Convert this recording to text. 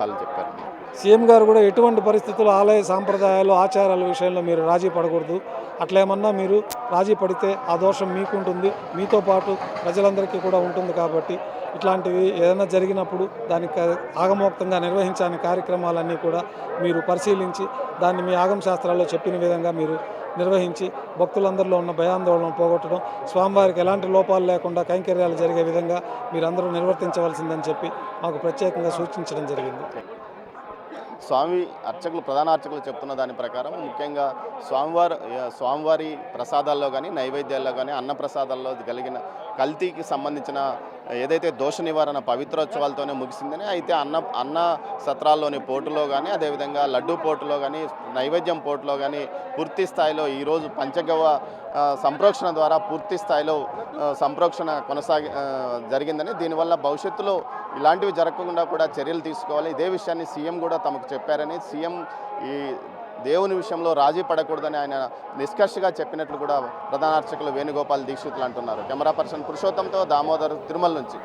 వాళ్ళు చెప్పారు. సీఎం గారు కూడా ఎటువంటి పరిస్థితుల్లో ఆలయ సాంప్రదాయాలు, ఆచారాల విషయంలో మీరు రాజీ పడకూడదు. అట్లేమన్నా మీరు రాజీ పడితే ఆ దోషం మీకుంటుంది, మీతో పాటు ప్రజలందరికీ కూడా ఉంటుంది కాబట్టి ఇట్లాంటివి ఏదైనా జరిగినప్పుడు దానికి ఆగమోక్తంగా నిర్వహించని కార్యక్రమాలన్నీ కూడా మీరు పరిశీలించి దాన్ని మీ ఆగమ శాస్త్రాల్లో చెప్పిన విధంగా మీరు నిర్వహించి భక్తులందరిలో ఉన్న భయాందోళన పోగొట్టడం, స్వామివారికి ఎలాంటి లోపాలు లేకుండా కైంకర్యాలు జరిగే విధంగా మీరందరూ నిర్వర్తించవలసిందని చెప్పి మాకు ప్రత్యేకంగా సూచించడం జరిగింది. స్వామి అర్చకులు, ప్రధాన అర్చకులు చెప్తున్న దాని ప్రకారం ముఖ్యంగా స్వామివారి ప్రసాదాల్లో కానీ, నైవేద్యాల్లో కానీ, అన్న ప్రసాదాల్లో కలిగిన కల్తీకి సంబంధించిన ఏదైతే దోష నివారణ పవిత్రోత్సవాలతోనే ముగిసిందని, అయితే అన్న సత్రాల్లోని పోటులో కానీ, అదేవిధంగా లడ్డూ పోటులో కానీ, నైవేద్యం పోటులో కానీ పూర్తి స్థాయిలో ఈరోజు పంచగవ్వ సంప్రోక్షణ ద్వారా పూర్తి స్థాయిలో సంప్రోక్షణ జరిగిందని, దీనివల్ల భవిష్యత్తులో ఇలాంటివి జరగకుండా కూడా చర్యలు తీసుకోవాలి. ఇదే విషయాన్ని సీఎం కూడా తమకు చెప్పారని, సీఎం ఈ దేవుని విషయంలో రాజీ పడకూడదని ఆయన నిష్కర్షగా చెప్పినట్లు కూడా ప్రధాన అర్చకులు వేణుగోపాల్ దీక్షితులు అంటున్నారు. కెమెరా పర్సన్ పురుషోత్తంతో దామోదర్, తిరుమల నుంచి.